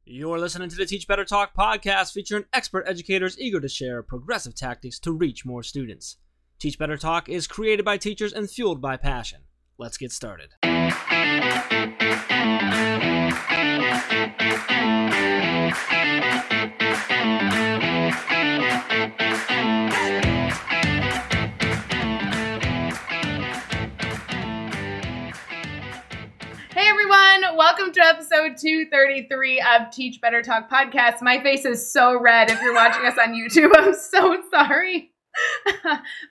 You're listening to the Teach Better Talk podcast featuring expert educators eager to share progressive tactics to reach more students. Teach Better Talk is created by teachers and fueled by passion. Let's get started. Hey everyone, welcome to episode 233 of Teach Better Talk podcast. My face is so red if you're watching us on YouTube. I'm so sorry.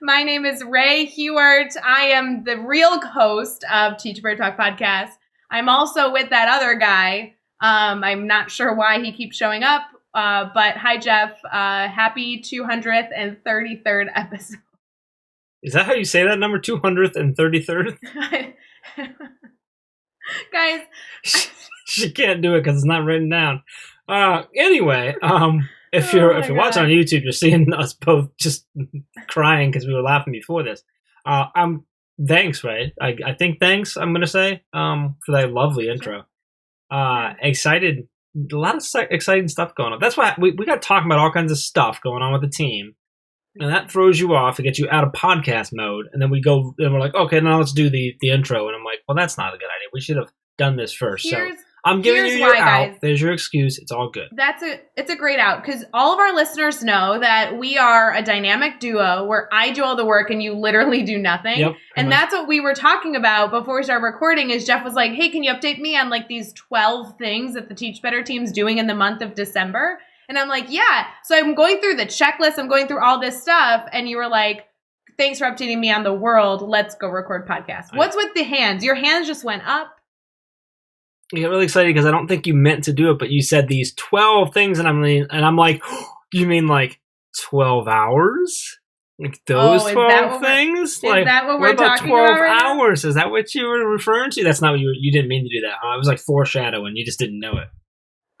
My name is Ray Hewart. I am the real host of Teach Better Talk podcast. I'm also with that other guy. I'm not sure why he keeps showing up, but hi Jeff. Happy 233rd episode. Is that how you say that number, 233rd? Guys, she can't do it because it's not written down. Anyway, if you're watching on YouTube, you're seeing us both just crying because we were laughing before this. Thanks, Ray. I think thanks. I'm gonna say for that lovely intro. Excited, a lot of exciting stuff going on. That's why we got talking about all kinds of stuff going on with the team. And that throws you off. It gets you out of podcast mode. And then we're like, okay, now let's do the intro. And I'm like, well, that's not a good idea. We should have done this first. So I'm giving you your out. Guys, there's your excuse. It's all good. It's a great out because all of our listeners know that we are a dynamic duo where I do all the work and you literally do nothing. Yep, and that's what we were talking about before we started recording is Jeff was like, hey, can you update me on like these 12 things that the Teach Better team's doing in the month of December? And I'm like, yeah. So I'm going through the checklist. I'm going through all this stuff. And you were like, thanks for updating me on the world. Let's go record podcast. What's with the hands? Your hands just went up. I get really excited because I don't think you meant to do it, but you said these 12 things. And I'm like, oh, you mean like 12 hours? Like those 12 things? Is that what we're talking about? What about 12 hours? Is that what you were referring to? That's not what you didn't mean to do that. Huh? It was like foreshadowing. You just didn't know it.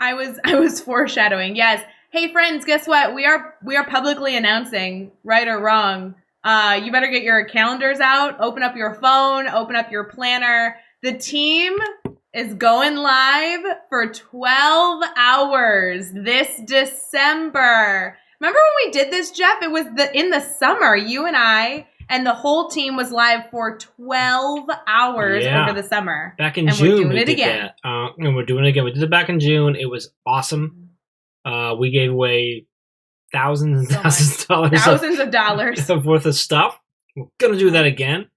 I was foreshadowing. Yes. Hey friends, guess what? We are publicly announcing, right or wrong. You better get your calendars out, open up your phone, open up your planner. The team is going live for 12 hours this December. Remember when we did this, Jeff? It was in the summer, you and I and the whole team was live for 12 hours over the summer. Back in June, we're doing it again. And we're doing it again. We did it back in June. It was awesome. We gave away thousands and thousands of dollars worth of stuff. We're gonna do that again.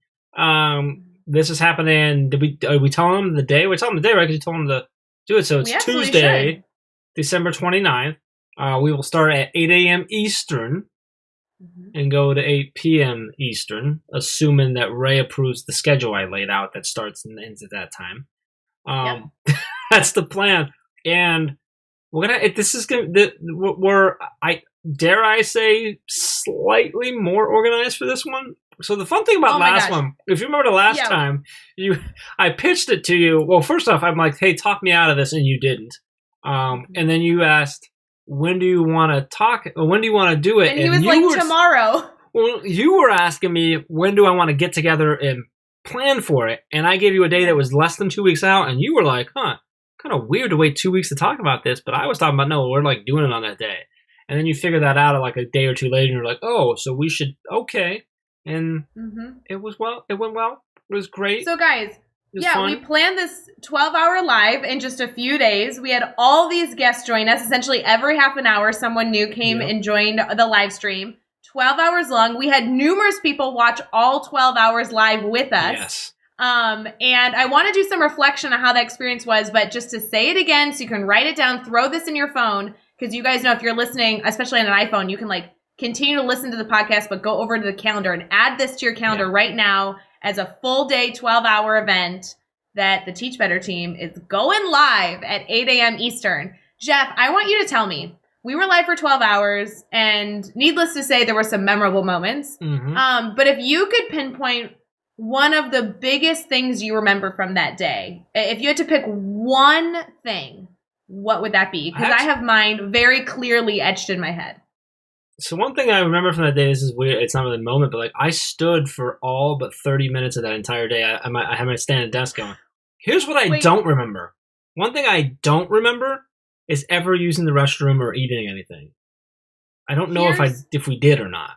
This is happening. Did we tell them the day? We told them the day, right? Because you told them to do it. So it's Tuesday, December 29th. We will start at 8 a.m. Eastern. And go to 8 p.m. Eastern, assuming that Ray approves the schedule I laid out that starts and ends at that time. That's the plan. And we're dare I say, slightly more organized for this one. So the fun thing about last one, if you remember the last time, I pitched it to you. Well, first off, I'm like, hey, talk me out of this, and you didn't. And then you asked, when do you want to talk? When do you want to do it? And he was like, tomorrow. Well, you were asking me, when do I want to get together and plan for it? And I gave you a day that was less than 2 weeks out. And you were like, kind of weird to wait 2 weeks to talk about this. But I was talking about, no, we're like doing it on that day. And then you figured that out like a day or two later. And you're like, oh, so we should, okay. And it went well. It was great. So guys, we planned this 12-hour live in just a few days. We had all these guests join us. Essentially, every half an hour, someone new came and joined the live stream. 12 hours long. We had numerous people watch all 12 hours live with us. Yes. And I want to do some reflection on how that experience was, but just to say it again so you can write it down, throw this in your phone, because you guys know if you're listening, especially on an iPhone, you can like continue to listen to the podcast, but go over to the calendar and add this to your calendar right now as a full day 12-hour event that the Teach Better team is going live at 8 a.m. Eastern. Jeff, I want you to tell me, we were live for 12 hours, and needless to say, there were some memorable moments. But if you could pinpoint one of the biggest things you remember from that day, if you had to pick one thing, what would that be? Because I have mine very clearly etched in my head. So one thing I remember from that day, this is weird, it's not really a moment, but like I stood for all but 30 minutes of that entire day. I had my standing desk going. Here's what I don't remember. One thing I don't remember is ever using the restroom or eating anything. I don't know if we did or not.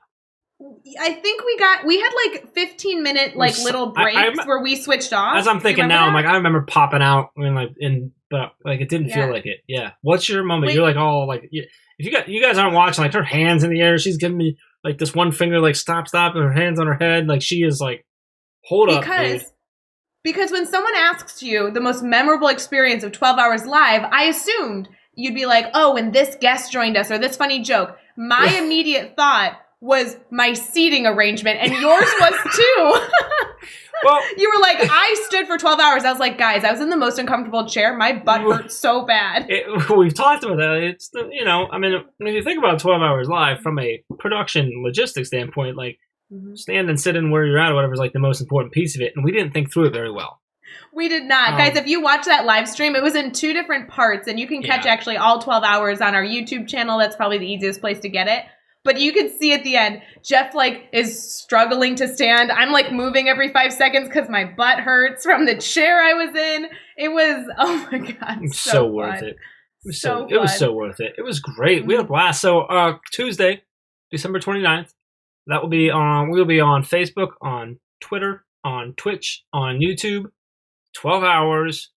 I think we had like 15-minute like little breaks where we switch off. As I'm thinking now, I'm like, I remember popping out but like it didn't feel like it. Yeah. What's your moment? You're like, oh, like if you guys aren't watching, like her hands in the air, she's giving me like this one finger, like stop, and her hands on her head, like she is like, hold up, dude. Because when someone asks you the most memorable experience of 12 Hours Live, I assumed you'd be like, oh, when this guest joined us or this funny joke. My immediate thought was my seating arrangement, and yours was too. Well, you were like, I stood for 12 hours. I was like, guys, I was in the most uncomfortable chair. My butt hurt so bad. We've talked about that. It's, I mean, if you think about 12 Hours Live from a production logistics standpoint, like stand and sit in where you're at or whatever is like the most important piece of it, and we didn't think through it very well. We did not. Guys, if you watch that live stream, it was in 2 different parts, and you can catch actually all 12 hours on our YouTube channel. That's probably the easiest place to get it. But you can see at the end, Jeff, like, is struggling to stand. I'm, like, moving every 5 seconds because my butt hurts from the chair I was in. It was, oh, my God, so worth it. It was so worth it. It was great. We had a blast. So, Tuesday, December 29th, we'll be on Facebook, on Twitter, on Twitch, on YouTube, 12 hours.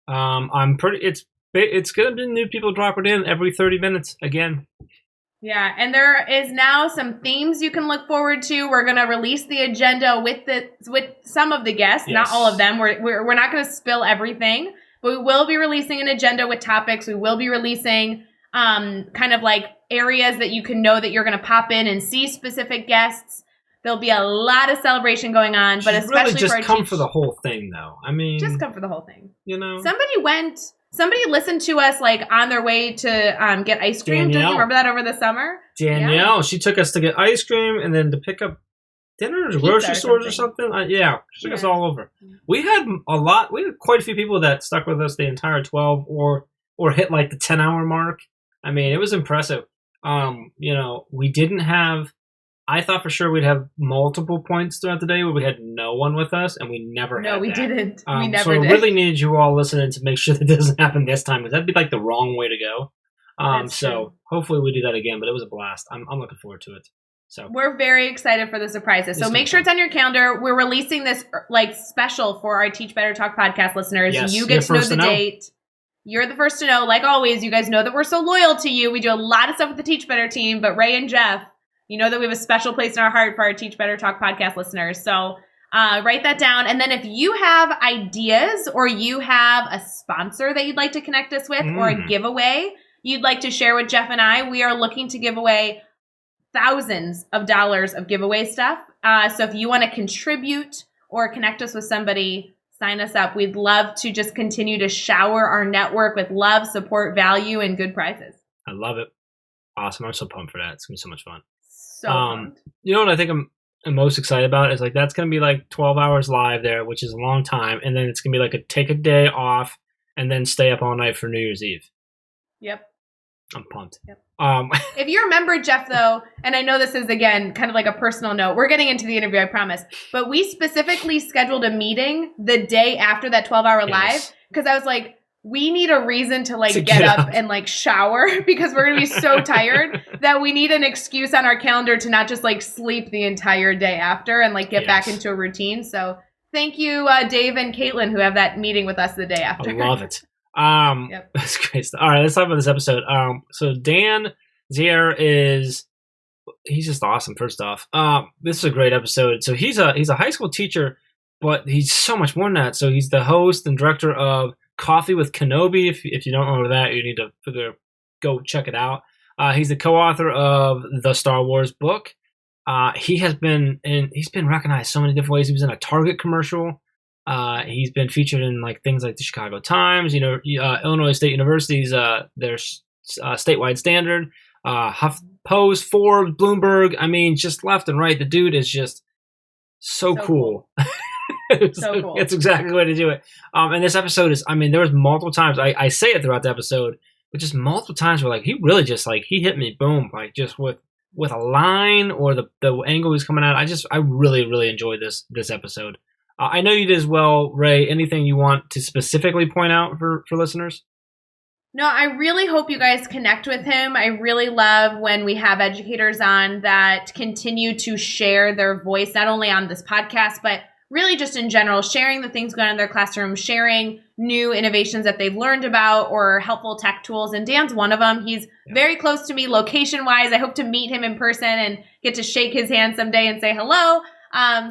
It's going to be new people dropping in every 30 minutes again. Yeah, and there is now some themes you can look forward to. We're going to release the agenda with some of the guests, not all of them. We're not going to spill everything, but we will be releasing an agenda with topics. We will be releasing kind of like areas that you can know that you're going to pop in and see specific guests. There'll be a lot of celebration going on, but especially really just come for the whole thing, though. I mean, just come for the whole thing. Somebody listened to us like on their way to get ice cream. Do you remember that over the summer? Danielle, she took us to get ice cream and then to pick up dinner at grocery stores or something. She took us all over. We had quite a few people that stuck with us the entire 12 or hit like the 10-hour mark. I mean, it was impressive. We didn't have. I thought for sure we'd have multiple points throughout the day where we had no one with us, and we never had that. No, we didn't. We never did. So I did. really needed you all listening to make sure that doesn't happen this time, because that'd be like the wrong way to go. So hopefully we do that again, but it was a blast. I'm looking forward to it. So we're very excited for the surprises. So make sure it's on your calendar. We're releasing this like special for our Teach Better Talk podcast listeners. Yes, you get to know the date. You're the first to know. Like always, you guys know that we're so loyal to you. We do a lot of stuff with the Teach Better team, but Ray and Jeff, you know that we have a special place in our heart for our Teach Better Talk podcast listeners. So write that down. And then if you have ideas or you have a sponsor that you'd like to connect us with or a giveaway you'd like to share with Jeff and I, we are looking to give away thousands of dollars of giveaway stuff. So if you want to contribute or connect us with somebody, sign us up. We'd love to just continue to shower our network with love, support, value, and good prizes. I love it. Awesome. I'm so pumped for that. It's going to be so much fun. So pumped. You know what I think I'm most excited about is like that's going to be like 12 hours live there, which is a long time. And then it's going to be like take a day off and then stay up all night for New Year's Eve. Yep. I'm pumped. Yep. If you remember, Jeff, though, and I know this is, again, kind of like a personal note. We're getting into the interview, I promise. But we specifically scheduled a meeting the day after that 12-hour live because I was like, we need a reason to get up and shower because we're going to be so tired that we need an excuse on our calendar to not just sleep the entire day after and get back into a routine. So thank you, Dave and Caitlin, who have that meeting with us the day after. I love it. That's great stuff. All right, let's talk about this episode. So Dan Zehr he's just awesome. First off, this is a great episode. So he's a high school teacher, but he's so much more than that. So he's the host and director of Coffee with Kenobi. If you don't know that, you need to go check it out. He's the co-author of the Star Wars book. He's been recognized so many different ways. He was in a Target commercial. He's been featured in things like the Chicago Times, Illinois State University's their statewide standard, HuffPost, Forbes, Bloomberg. I mean, just left and right. The dude is just so cool. So cool. It's exactly the way to do it. And this episode is, there was multiple times, I say it throughout the episode, but just multiple times where he really just he hit me, boom, just with a line or the angle he's coming at. I really, really enjoyed this episode. I know you did as well, Ray. Anything you want to specifically point out for listeners? No, I really hope you guys connect with him. I really love when we have educators on that continue to share their voice, not only on this podcast, but really just in general, sharing the things going on in their classroom, sharing new innovations that they've learned about or helpful tech tools. And Dan's one of them. He's very close to me location-wise. I hope to meet him in person and get to shake his hand someday and say hello.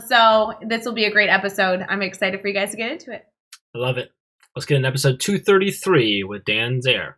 So this will be a great episode. I'm excited for you guys to get into it. I love it. Let's get in episode 233 with Dan Zehr.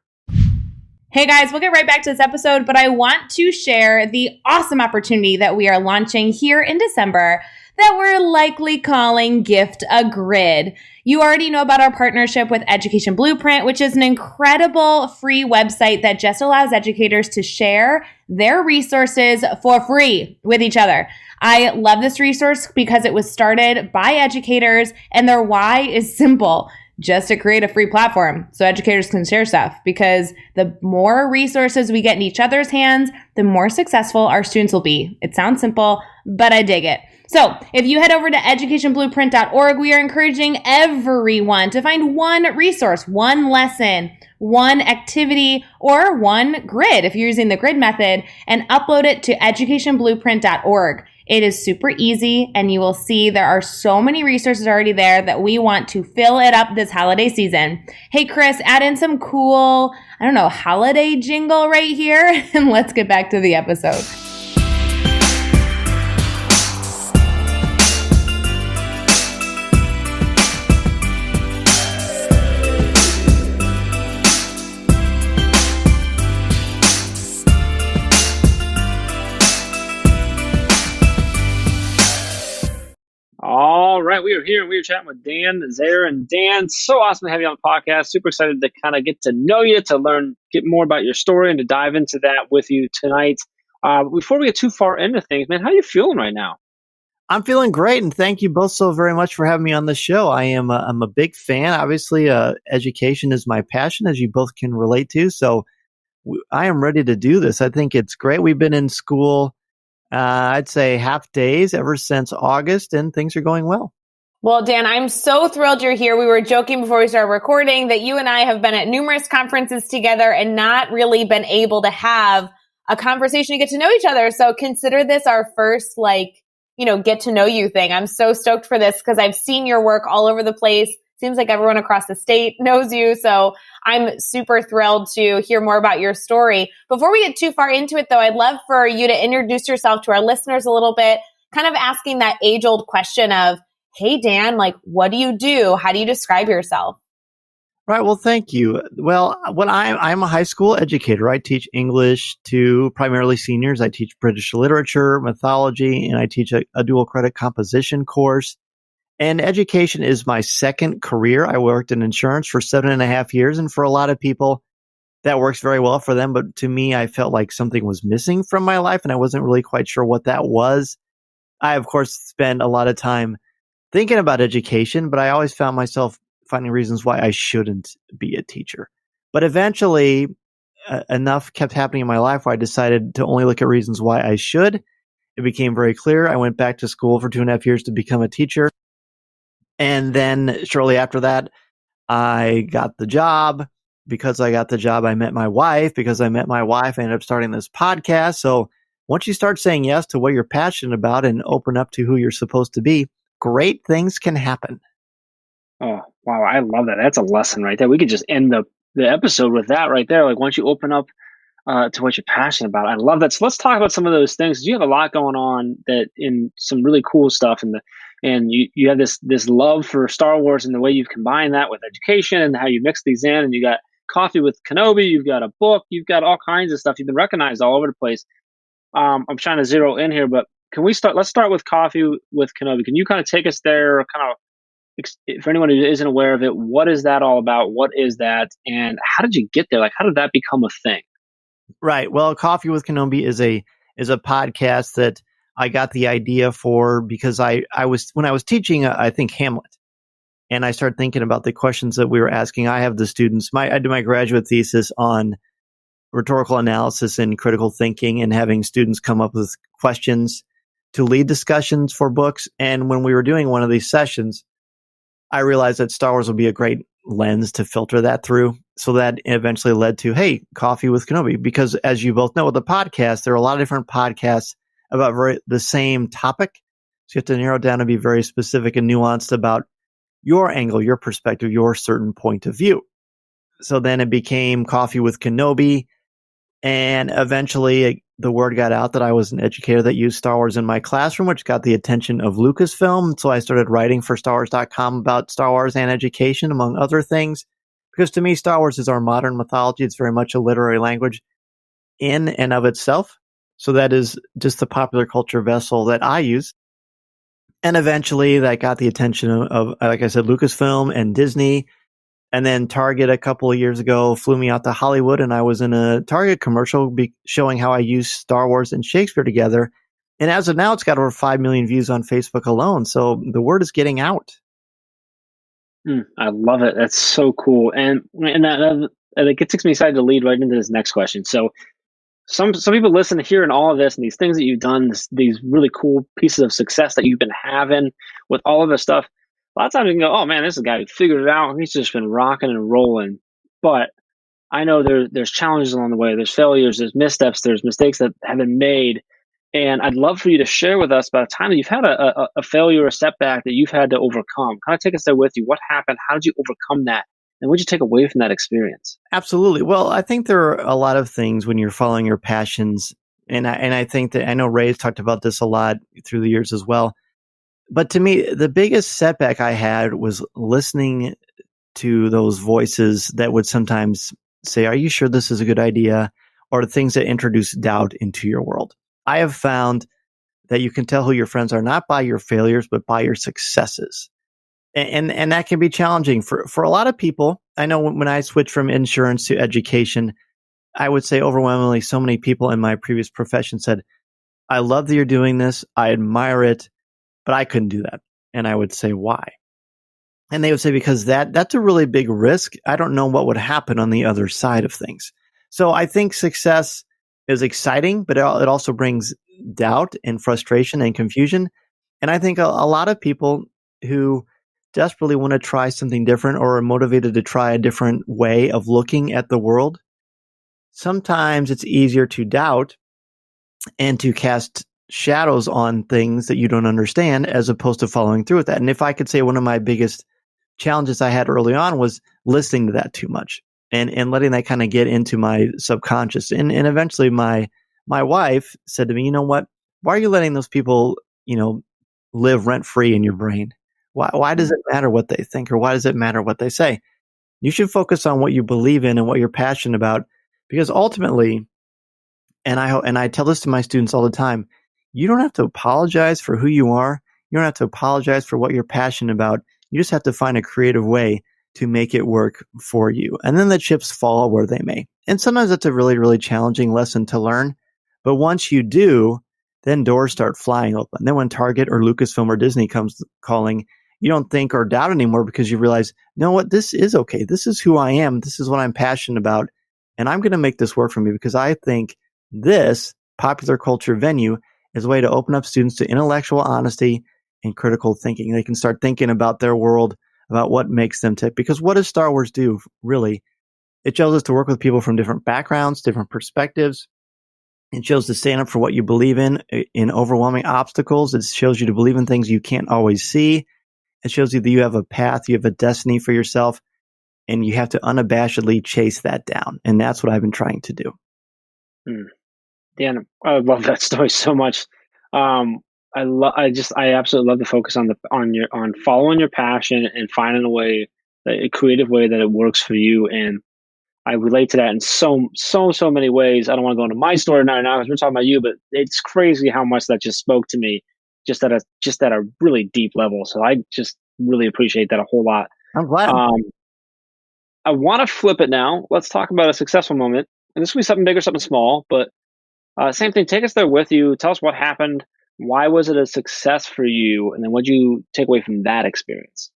Hey guys, we'll get right back to this episode, but I want to share the awesome opportunity that we are launching here in December that we're likely calling Gift a Grid. You already know about our partnership with Education Blueprint, which is an incredible free website that just allows educators to share their resources for free with each other. I love this resource because it was started by educators and their why is simple. Just to create a free platform so educators can share stuff, because the more resources we get in each other's hands, the more successful our students will be. It sounds simple, but I dig it. So if you head over to educationblueprint.org, we are encouraging everyone to find one resource, one lesson, one activity, or one grid if you're using the grid method, and upload it to educationblueprint.org. It is super easy, and you will see there are so many resources already there that we want to fill it up this holiday season. Hey, Chris, add in some cool, holiday jingle right here, and let's get back to the episode. All right, we are here. We are chatting with Dan Zehr. And Dan, so awesome to have you on the podcast. Super excited to kind of get to know you, to learn, get more about your story, and to dive into that with you tonight. Before we get too far into things, man, how are you feeling right now? I'm feeling great, and thank you both so very much for having me on the show. I'm a big fan. Obviously, education is my passion, as you both can relate to. So I am ready to do this. I think it's great. We've been in school, I'd say half days ever since August, and things are going well. Well, Dan, I'm so thrilled you're here. We were joking before we started recording that you and I have been at numerous conferences together and not really been able to have a conversation to get to know each other. So consider this our first, get to know you thing. I'm so stoked for this because I've seen your work all over the place. Seems like everyone across the state knows you. So I'm super thrilled to hear more about your story. Before we get too far into it, though, I'd love for you to introduce yourself to our listeners a little bit, kind of asking that age-old question of, hey, Dan, what do you do? How do you describe yourself? Right. Well, thank you. Well, I'm a high school educator. I teach English to primarily seniors. I teach British literature, mythology, and I teach a dual credit composition course. And education is my second career. I worked in insurance for 7.5 years. And for a lot of people, that works very well for them. But to me, I felt like something was missing from my life, and I wasn't really quite sure what that was. I, of course, spend a lot of time thinking about education, but I always found myself finding reasons why I shouldn't be a teacher. But eventually, enough kept happening in my life where I decided to only look at reasons why I should. It became very clear. I went back to school for 2.5 years to become a teacher. And then shortly after that, I got the job. Because I got the job, I met my wife. Because I met my wife, I ended up starting this podcast. So once you start saying yes to what you're passionate about and open up to who you're supposed to be, great things can happen. Oh, wow. I love that. That's a lesson right there. We could just end the episode with that right there. Once you open up to what you're passionate about. I love that. So let's talk about some of those things. You have a lot going on that in some really cool stuff, and you have this love for Star Wars and the way you've combined that with education and how you mix these in. And you got Coffee with Kenobi. You've got a book. You've got all kinds of stuff. You've been recognized all over the place. I'm trying to zero in here, but let's start with Coffee with Kenobi. Can you kind of take us there, kind of, for anyone who isn't aware of it, what is that all about? What is that? And how did you get there? How did that become a thing? Right. Well, Coffee with Kenobi is a podcast that I got the idea for because when I was teaching, I think Hamlet, and I started thinking about the questions that we were asking. I have the students. I did my graduate thesis on rhetorical analysis and critical thinking, and having students come up with questions to lead discussions for books. And when we were doing one of these sessions, I realized that Star Wars would be a great lens to filter that through. So that eventually led to, hey, Coffee with Kenobi. Because as you both know with the podcast, there are a lot of different podcasts about the same topic. So you have to narrow down and be very specific and nuanced about your angle, your perspective, your certain point of view. So then it became Coffee with Kenobi. And eventually the word got out that I was an educator that used Star Wars in my classroom, which got the attention of Lucasfilm. So I started writing for StarWars.com about Star Wars and education, among other things. Because to me, Star Wars is our modern mythology. It's very much a literary language in and of itself. So that is just the popular culture vessel that I use. And eventually that got the attention of, like I said, Lucasfilm and Disney. And then Target a couple of years ago flew me out to Hollywood, and I was in a Target commercial showing how I use Star Wars and Shakespeare together. And as of now, it's got over 5 million views on Facebook alone. So the word is getting out. I love it. That's so cool. And it gets me excited to lead right into this next question. So some people listen to hearing all of this and these things that you've done, these really cool pieces of success that you've been having with all of this stuff. A lot of times you can go, oh man, this is a guy who figured it out. He's just been rocking and rolling. But I know there's challenges along the way. There's failures, there's missteps, there's mistakes that have been made. And I'd love for you to share with us about a time that you've had a failure or a setback that you've had to overcome. Kind of take us there with you. What happened? How did you overcome that? And what did you take away from that experience? Absolutely. Well, I think there are a lot of things when you're following your passions. And I think that I know Ray's talked about this a lot through the years as well. But to me, the biggest setback I had was listening to those voices that would sometimes say, are you sure this is a good idea? Or the things that introduce doubt into your world. I have found that you can tell who your friends are not by your failures, but by your successes. And that can be challenging for a lot of people. I know when I switched from insurance to education, I would say overwhelmingly so many people in my previous profession said, I love that you're doing this. I admire it, but I couldn't do that. And I would say, why? And they would say, because that's a really big risk. I don't know what would happen on the other side of things. So I think success is exciting, but it also brings doubt and frustration and confusion. And I think a lot of people who desperately want to try something different or are motivated to try a different way of looking at the world, sometimes it's easier to doubt and to cast shadows on things that you don't understand as opposed to following through with that. And if I could say one of my biggest challenges I had early on was listening to that too much and letting that kind of get into my subconscious. And eventually my wife said to me, you know what, why are you letting those people, live rent free in your brain? Why does it matter what they think, or why does it matter what they say? You should focus on what you believe in and what you're passionate about, because ultimately, and I tell this to my students all the time, you don't have to apologize for who you are. You don't have to apologize for what you're passionate about. You just have to find a creative way to make it work for you. And then the chips fall where they may. And sometimes it's a really, really challenging lesson to learn. But once you do, then doors start flying open. Then when Target or Lucasfilm or Disney comes calling, you don't think or doubt anymore because you realize, you know what, this is okay. This is who I am. This is what I'm passionate about. And I'm going to make this work for me because I think this popular culture venue is a way to open up students to intellectual honesty and critical thinking. They can start thinking about their world, about what makes them tick. Because what does Star Wars do, really? It shows us to work with people from different backgrounds, different perspectives. It shows to stand up for what you believe in overwhelming obstacles. It shows you to believe in things you can't always see. It shows you that you have a path, you have a destiny for yourself, and you have to unabashedly chase that down. And that's what I've been trying to do. Dan, I love that story so much. I absolutely love the focus on following your passion and finding a creative way that it works for you. And I relate to that in so many ways. I don't want to go into my story now because we're talking about you, but it's crazy how much that just spoke to me just at a really deep level. So I just really appreciate that a whole lot. I'm glad. I want to flip it now. Let's talk about a successful moment. And this could be something big or something small, but same thing. Take us there with you. Tell us what happened. Why was it a success for you? And then what did you take away from that experience?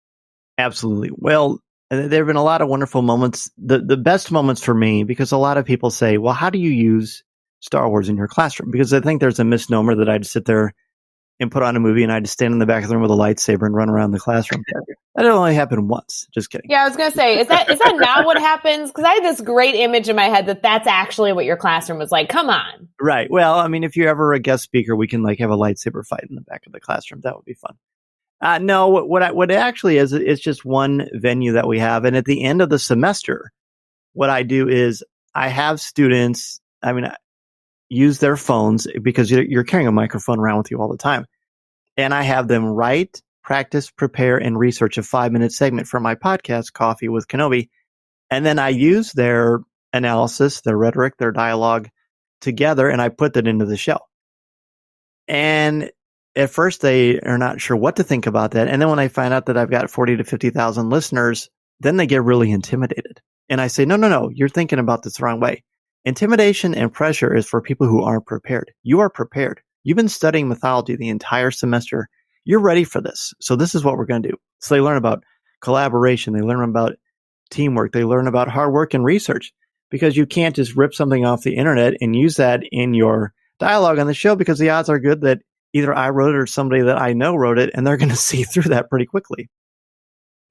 Absolutely. Well, there have been a lot of wonderful moments. The best moments for me, because a lot of people say, well, how do you use Star Wars in your classroom? Because I think there's a misnomer that I'd sit there and put on a movie and I'd stand in the back of the room with a lightsaber and run around the classroom. That only happened once. Just kidding. Yeah, I was going to say, is that not what happens? Because I had this great image in my head that that's actually what your classroom was like. Come on. Right. Well, I mean, if you're ever a guest speaker, we can like have a lightsaber fight in the back of the classroom. That would be fun. No, what it actually is, it's just one venue that we have. And at the end of the semester, what I do is I have students, use their phones because you're carrying a microphone around with you all the time. And I have them write, practice, prepare, and research a 5-minute segment for my podcast, Coffee with Kenobi. And then I use their analysis, their rhetoric, their dialogue together, and I put that into the show. And at first they are not sure what to think about that. And then when I find out that I've got 40 to 50,000 listeners, then they get really intimidated. And I say, no, you're thinking about this the wrong way. Intimidation and pressure is for people who aren't prepared. You are prepared. You've been studying mythology the entire semester. You're ready for this. So this is what we're going to do. So they learn about collaboration. They learn about teamwork. They learn about hard work and research, because you can't just rip something off the internet and use that in your dialogue on the show, because the odds are good that either I wrote it or somebody that I know wrote it, and they're going to see through that pretty quickly.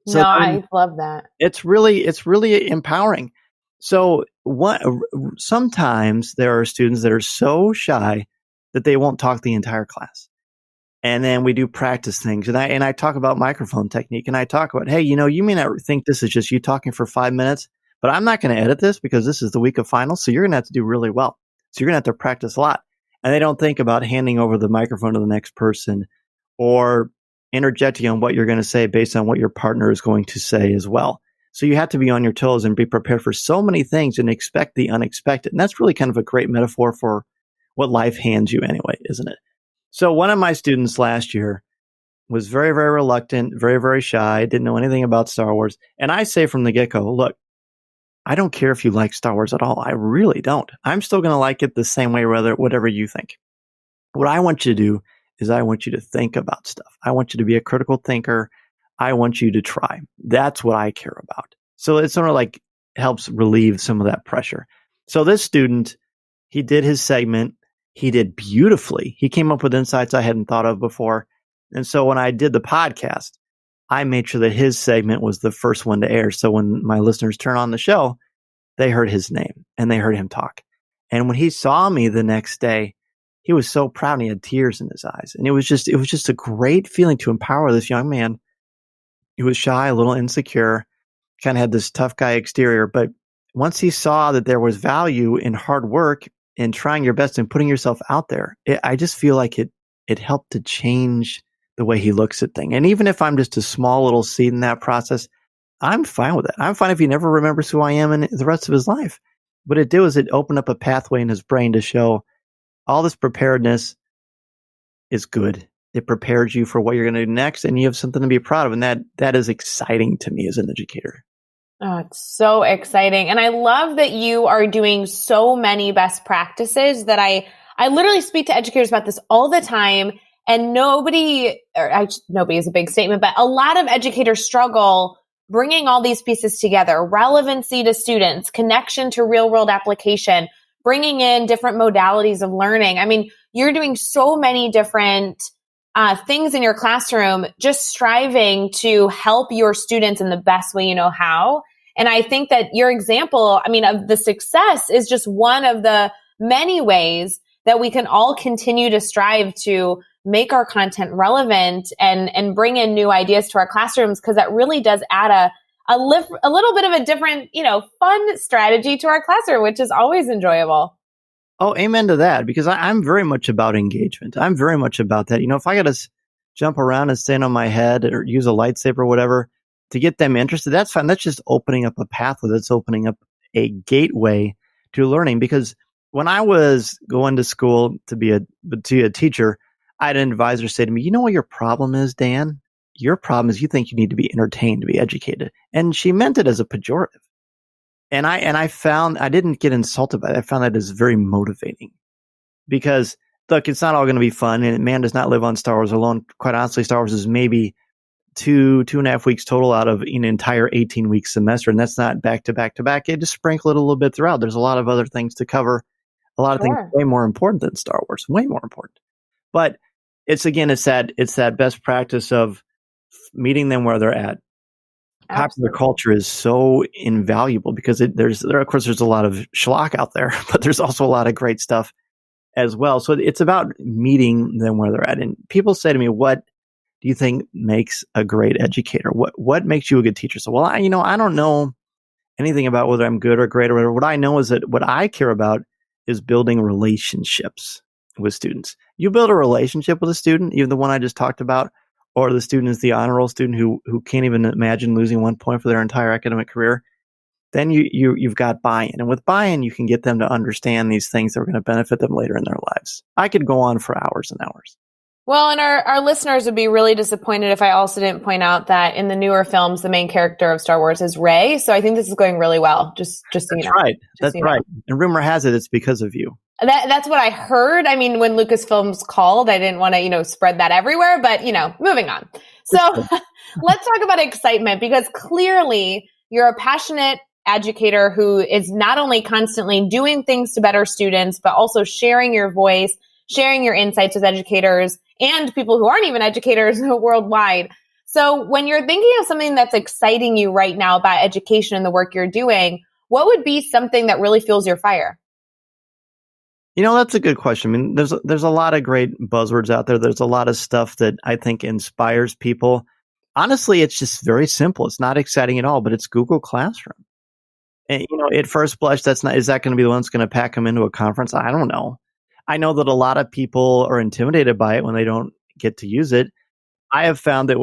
So I love that. It's really empowering. So sometimes there are students that are so shy that they won't talk the entire class. And then we do practice things. And I talk about microphone technique, and I talk about, hey, you may not think this is just you talking for 5 minutes, but I'm not going to edit this because this is the week of finals. So you're going to have to do really well. So you're going to have to practice a lot. And they don't think about handing over the microphone to the next person or interjecting on what you're going to say based on what your partner is going to say as well. So you have to be on your toes and be prepared for so many things and expect the unexpected. And that's really kind of a great metaphor for what life hands you anyway, isn't it? So one of my students last year was very, very reluctant, very, very shy, didn't know anything about Star Wars. And I say from the get-go, look, I don't care if you like Star Wars at all. I really don't. I'm still going to like it the same way, whatever you think. What I want you to do is I want you to think about stuff. I want you to be a critical thinker. I want you to try. That's what I care about. So it sort of like helps relieve some of that pressure. So this student, he did his segment. He did beautifully. He came up with insights I hadn't thought of before. And so when I did the podcast, I made sure that his segment was the first one to air. So when my listeners turn on the show, they heard his name and they heard him talk. And when he saw me the next day, he was so proud and he had tears in his eyes. And it was just a great feeling to empower this young man. He was shy, a little insecure, kind of had this tough guy exterior. But once he saw that there was value in hard work and trying your best and putting yourself out there, I just feel like it helped to change the way he looks at things. And even if I'm just a small little seed in that process, I'm fine with it. I'm fine if he never remembers who I am in the rest of his life. What it did was it opened up a pathway in his brain to show all this preparedness is good. It prepares you for what you're going to do next, and you have something to be proud of. And that is exciting to me as an educator. Oh, it's so exciting. And I love that you are doing so many best practices that I literally speak to educators about this all the time. And nobody is a big statement, but a lot of educators struggle bringing all these pieces together: relevancy to students, connection to real world application, bringing in different modalities of learning. I mean, you're doing so many different things in your classroom, just striving to help your students in the best way you know how. And I think that your example, of the success is just one of the many ways that we can all continue to strive to make our content relevant and bring in new ideas to our classrooms, because that really does add a little bit of a different, fun strategy to our classroom, which is always enjoyable. Oh, amen to that, because I'm very much about engagement. I'm very much about that. If I got to jump around and stand on my head or use a lightsaber or whatever to get them interested, that's fine. That's just opening up a pathway. That's opening up a gateway to learning. Because when I was going to school to be a teacher, I had an advisor say to me, "You know what your problem is, Dan? Your problem is you think you need to be entertained to be educated." And she meant it as a pejorative. And I found I didn't get insulted by that. I found that as very motivating, because look, it's not all going to be fun, and man does not live on Star Wars alone. Quite honestly, Star Wars is maybe 2.5 weeks total out of an entire 18-week semester. And that's not back to back to back. It just sprinkle it a little bit throughout. There's a lot of other things to cover. A lot of things way more important than Star Wars, way more important. But it's that best practice of meeting them where they're at, Popular culture is so invaluable because there's of course there's a lot of schlock out there, but there's also a lot of great stuff as well. So it's about meeting them where they're at. And people say to me, "What do you think makes a great educator? What makes you a good teacher?" So, well, I don't know anything about whether I'm good or great or whatever. What I know is that what I care about is building relationships with students. You build a relationship with a student, even the one I just talked about, or the student is the honor roll student who can't even imagine losing 1 point for their entire academic career, then you've got buy-in. And with buy-in, you can get them to understand these things that are going to benefit them later in their lives. I could go on for hours and hours. Well, and our listeners would be really disappointed if I also didn't point out that in the newer films, the main character of Star Wars is Rey. So I think this is going really well. Just so you know. Right. That's right. And rumor has it, it's because of you. That's what I heard. I mean, when Lucasfilms called, I didn't want to, spread that everywhere, but, moving on. So let's talk about excitement, because clearly you're a passionate educator who is not only constantly doing things to better students, but also sharing your voice, sharing your insights with educators and people who aren't even educators worldwide. So when you're thinking of something that's exciting you right now about education and the work you're doing, what would be something that really fuels your fire? That's a good question. I mean, there's a lot of great buzzwords out there. There's a lot of stuff that I think inspires people. Honestly, it's just very simple. It's not exciting at all, but it's Google Classroom. And, at first blush, is that going to be the one that's going to pack them into a conference? I don't know. I know that a lot of people are intimidated by it when they don't get to use it. I have found that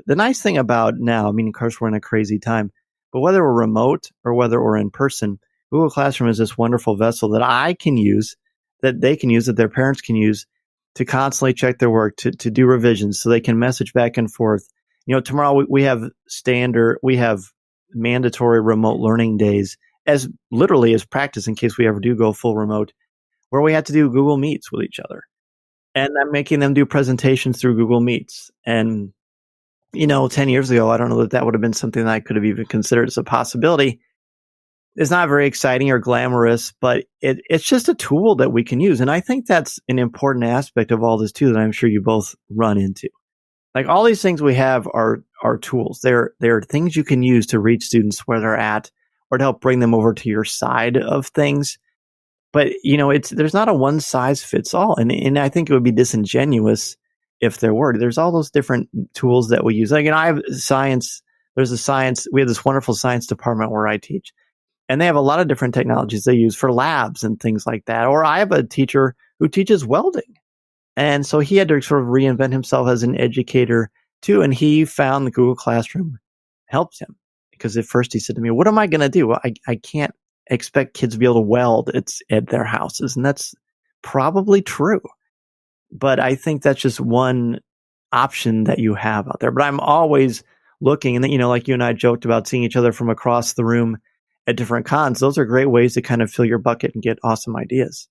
the nice thing about now, I mean, of course, we're in a crazy time, but whether we're remote or whether we're in person, Google Classroom is this wonderful vessel that I can use, that they can use, that their parents can use to constantly check their work, to do revisions so they can message back and forth. Tomorrow we have mandatory remote learning days as practice in case we ever do go full remote, where we had to do Google Meets with each other. And I'm making them do presentations through Google Meets. And, 10 years ago, I don't know that would have been something that I could have even considered as a possibility. It's not very exciting or glamorous, but it's just a tool that we can use. And I think that's an important aspect of all this too, that I'm sure you both run into. Like all these things we have are tools. They're things you can use to reach students where they're at or to help bring them over to your side of things. But, there's not a one size fits all. And I think it would be disingenuous if there were. There's all those different tools that we use. Like, I have science. We have this wonderful science department where I teach. And they have a lot of different technologies they use for labs and things like that. Or I have a teacher who teaches welding. And so he had to sort of reinvent himself as an educator too. And he found the Google Classroom helped him. Because at first he said to me, what am I going to do? I can't expect kids to be able to weld at their houses. And that's probably true. But I think that's just one option that you have out there. But I'm always looking, and then, like you and I joked about seeing each other from across the room at different cons. Those are great ways to kind of fill your bucket and get awesome ideas.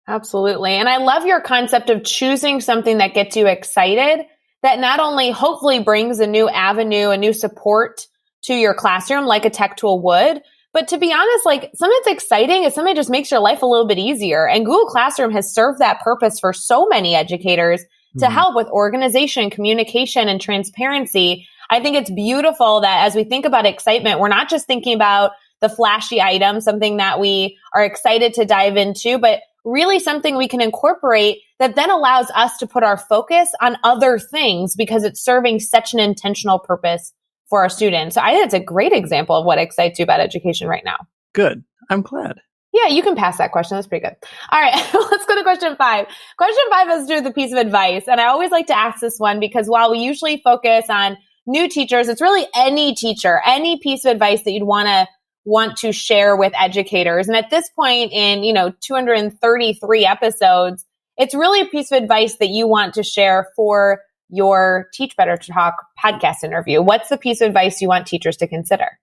Absolutely. And I love your concept of choosing something that gets you excited, that not only hopefully brings a new avenue, a new support to your classroom, like a tech tool would, but to be honest, like something that's exciting is something that just makes your life a little bit easier. And Google Classroom has served that purpose for so many educators to help with organization, communication, and transparency. I think it's beautiful that as we think about excitement, we're not just thinking about the flashy item, something that we are excited to dive into, but really something we can incorporate that then allows us to put our focus on other things because it's serving such an intentional purpose for our students. So I think it's a great example of what excites you about education right now. Good. I'm glad. Yeah, you can pass that question. That's pretty good. All right, let's go to question 5. Question 5 has to do with a piece of advice. And I always like to ask this one because while we usually focus on new teachers, it's really any teacher, any piece of advice that you'd want to share with educators. And at this point in, 233 episodes, it's really a piece of advice that you want to share for your Teach Better to Talk podcast interview. What's the piece of advice you want teachers to consider?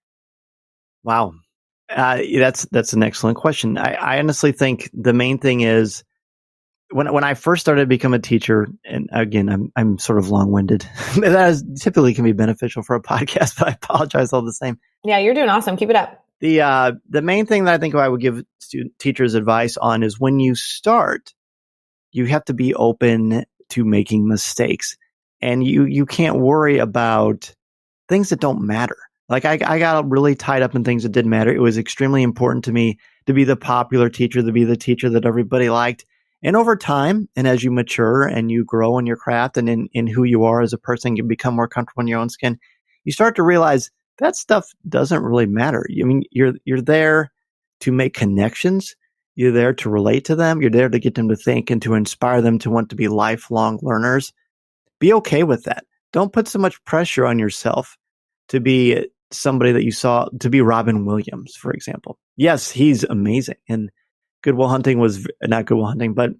Wow. That's an excellent question. I honestly think the main thing is when I first started to become a teacher, and again, I'm sort of long-winded. That typically can be beneficial for a podcast, but I apologize all the same. Yeah, you're doing awesome. Keep it up. The main thing that I think I would give teachers advice on is when you start, you have to be open to making mistakes. And you can't worry about things that don't matter. Like I got really tied up in things that didn't matter. It was extremely important to me to be the popular teacher, to be the teacher that everybody liked. And over time, and as you mature and you grow in your craft and in who you are as a person, you become more comfortable in your own skin, you start to realize that stuff doesn't really matter. I mean, you're there to make connections. You're there to relate to them. You're there to get them to think and to inspire them to want to be lifelong learners. Be okay with that. Don't put so much pressure on yourself to be somebody that you saw, to be Robin Williams, for example. Yes, he's amazing. And Good Will Hunting was not Good Will Hunting, but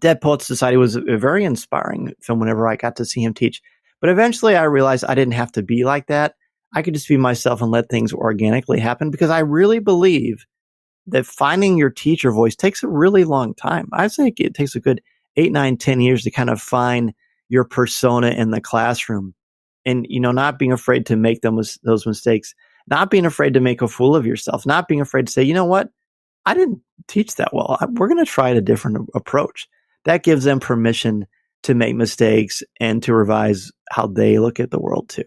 Dead Poets Society was a very inspiring film whenever I got to see him teach. But eventually I realized I didn't have to be like that. I could just be myself and let things organically happen, because I really believe that finding your teacher voice takes a really long time. I think it takes a good 8, 9, 10 years to kind of find your persona in the classroom, and, not being afraid to make those mistakes, not being afraid to make a fool of yourself, not being afraid to say, you know what, I didn't teach that well. We're going to try a different approach. That gives them permission to make mistakes and to revise how they look at the world too.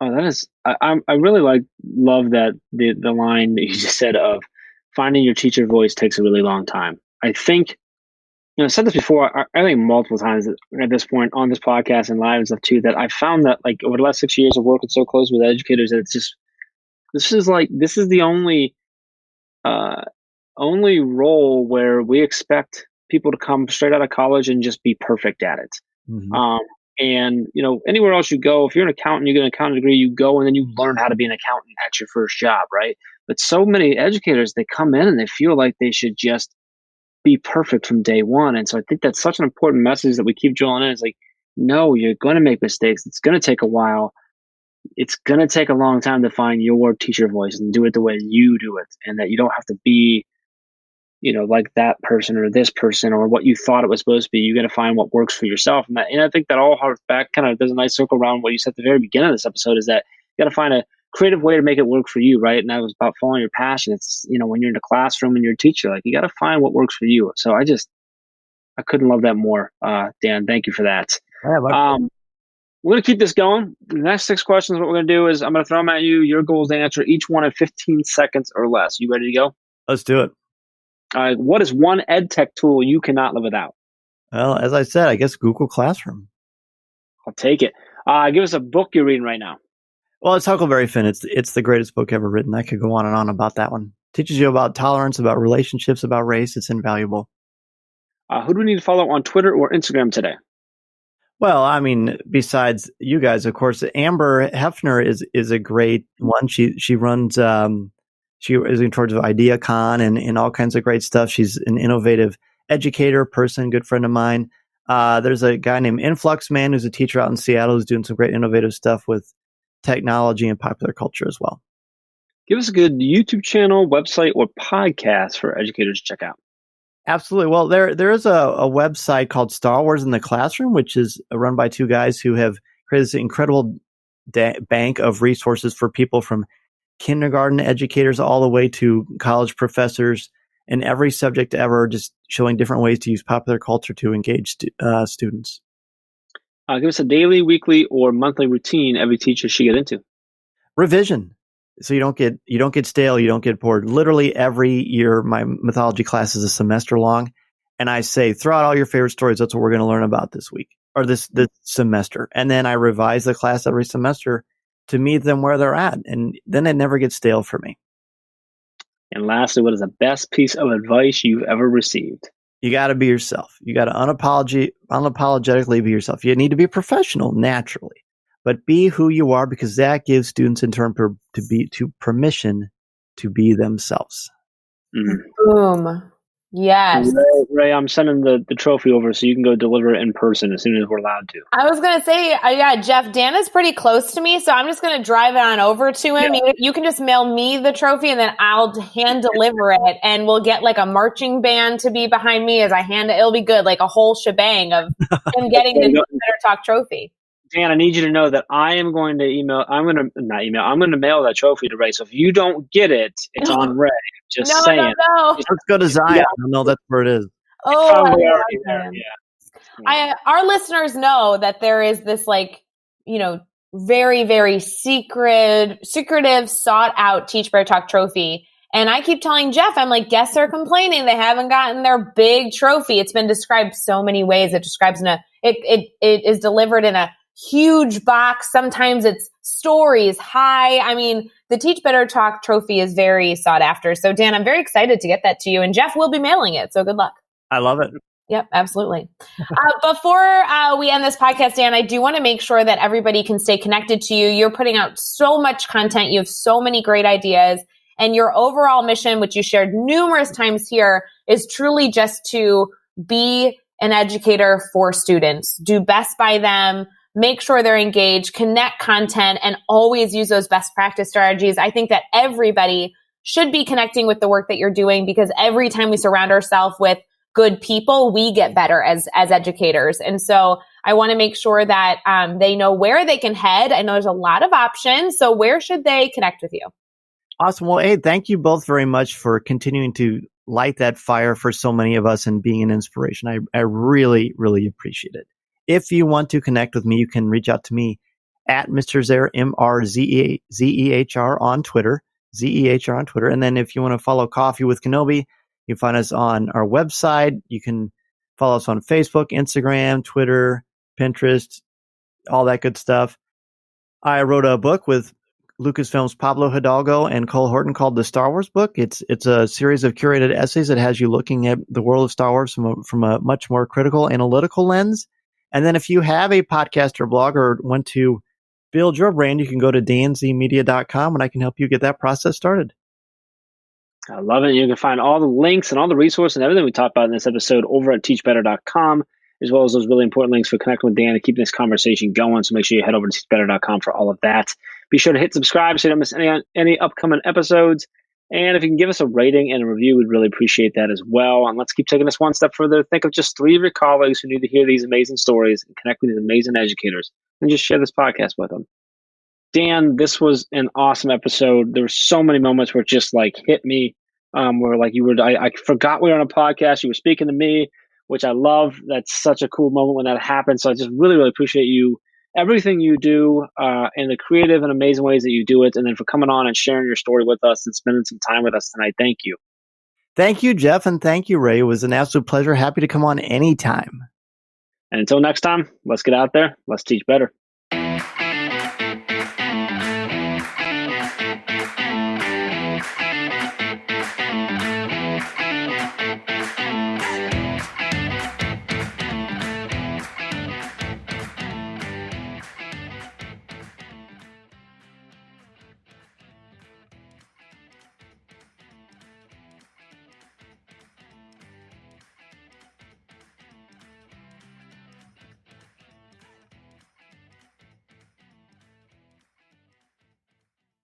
Oh, that is, I really love that the line that you just said of finding your teacher voice takes a really long time. I think, I said this before, I think multiple times at this point on this podcast and live and stuff too, that I found that like over the last 6 years of working so close with educators, that it's just, this is the only role where we expect people to come straight out of college and just be perfect at it. Mm-hmm. And, anywhere else you go, if you're an accountant, you get an accounting degree, you go and then you learn how to be an accountant at your first job, right? But so many educators, they come in and they feel like they should just be perfect from day one. And so I think that's such an important message that we keep drilling in. It's like, no, you're going to make mistakes. It's going to take a while. It's going to take a long time to find your teacher voice and do it the way you do it. And that you don't have to be, like that person or this person or what you thought it was supposed to be. You got to find what works for yourself. And I think that all harks back, kind of does a nice circle around what you said at the very beginning of this episode, is that you got to find a creative way to make it work for you, right? And that was about following your passion. It's, when you're in the classroom and you're a teacher, like, you got to find what works for you. So I couldn't love that more. Dan, thank you for that. We're going to keep this going. The next 6 questions, what we're going to do is I'm going to throw them at you. Your goal is to answer each one in 15 seconds or less. You ready to go? Let's do it. What is one ed tech tool you cannot live without? Well, as I said, I guess Google Classroom. I'll take it. Give us a book you're reading right now. Well, it's Huckleberry Finn. It's the greatest book ever written. I could go on and on about that one. Teaches you about tolerance, about relationships, about race. It's invaluable. Who do we need to follow on Twitter or Instagram today? Well, I mean, besides you guys, of course, Amber Hefner is a great one. She runs she is in charge of IdeaCon and all kinds of great stuff. She's an innovative educator, person, good friend of mine. There's a guy named Influx Man who's a teacher out in Seattle who's doing some great innovative stuff with technology and popular culture as well. Give us a good YouTube channel, website, or podcast for educators to check out. Absolutely. Well, there is a website called Star Wars in the Classroom, which is run by 2 guys who have created this incredible bank of resources for people from kindergarten educators all the way to college professors in every subject ever, just showing different ways to use popular culture to engage students. Give us a daily, weekly, or monthly routine every teacher should get into. Revision. So you don't get stale, you don't get bored. Literally every year, my mythology class is a semester long, and I say, throw out all your favorite stories. That's what we're going to learn about this week or this semester. And then I revise the class every semester to meet them where they're at, and then it never gets stale for me. And lastly, what is the best piece of advice you've ever received? You got to be yourself. You got to unapologetically be yourself. You need to be professional naturally, but be who you are, because that gives students in turn permission to be themselves. Boom. Yes. Ray, I'm sending the trophy over so you can go deliver it in person as soon as we're allowed to. I was going to say, yeah, Jeff, Dan is pretty close to me, so I'm just going to drive it on over to him. Yeah. You can just mail me the trophy, and then I'll hand deliver it, and we'll get like a marching band to be behind me as I hand it. It'll be good, like a whole shebang of him getting the Better Talk trophy. Dan, I need you to know that I'm going to mail that trophy to Ray. So if you don't get it, it's on Ray. Just saying. No. Let's go to Zion. I know that's where it is. Oh, our listeners know that there is this very, very secretive, sought out Teach Better Talk trophy. And I keep telling Jeff, I'm like, guests are complaining they haven't gotten their big trophy. It's been described so many ways. It describes it is delivered in a huge box. Sometimes it's stories high. I mean, the Teach Better Talk trophy is very sought after. So Dan, I'm very excited to get that to you, and Jeff will be mailing it. So good luck. I love it. Yep, absolutely. Before we end this podcast, Dan, I do want to make sure that everybody can stay connected to you. You're putting out so much content. You have so many great ideas. And your overall mission, which you shared numerous times here, is truly just to be an educator for students. Do best by them. Make sure they're engaged, connect content, and always use those best practice strategies. I think that everybody should be connecting with the work that you're doing, because every time we surround ourselves with good people, we get better as educators. And so I want to make sure that they know where they can head. I know there's a lot of options. So where should they connect with you? Awesome. Well, hey, thank you both very much for continuing to light that fire for so many of us and being an inspiration. I really, really appreciate it. If you want to connect with me, you can reach out to me at Mr. Zehr, MRZEHR on Twitter, ZEHR on Twitter. And then if you want to follow Coffee with Kenobi, you can find us on our website. You can follow us on Facebook, Instagram, Twitter, Pinterest, all that good stuff. I wrote a book with Lucasfilm's Pablo Hidalgo and Cole Horton called The Star Wars Book. It's a series of curated essays that has you looking at the world of Star Wars from a much more critical, analytical lens. And then if you have a podcast or blog or want to build your brand, you can go to danzmedia.com and I can help you get that process started. I love it. You can find all the links and all the resources and everything we talked about in this episode over at teachbetter.com, as well as those really important links for connecting with Dan and keeping this conversation going. So make sure you head over to teachbetter.com for all of that. Be sure to hit subscribe so you don't miss any upcoming episodes. And if you can give us a rating and a review, we'd really appreciate that as well. And let's keep taking this one step further. Think of just 3 of your colleagues who need to hear these amazing stories and connect with these amazing educators, and just share this podcast with them. Dan, this was an awesome episode. There were so many moments where it just like hit me, where like I forgot we were on a podcast. You were speaking to me, which I love. That's such a cool moment when that happened. So I just really, really appreciate you, everything you do, and the creative and amazing ways that you do it. And then for coming on and sharing your story with us and spending some time with us tonight. Thank you. Thank you, Jeff. And thank you, Ray. It was an absolute pleasure. Happy to come on anytime. And until next time, let's get out there. Let's teach better.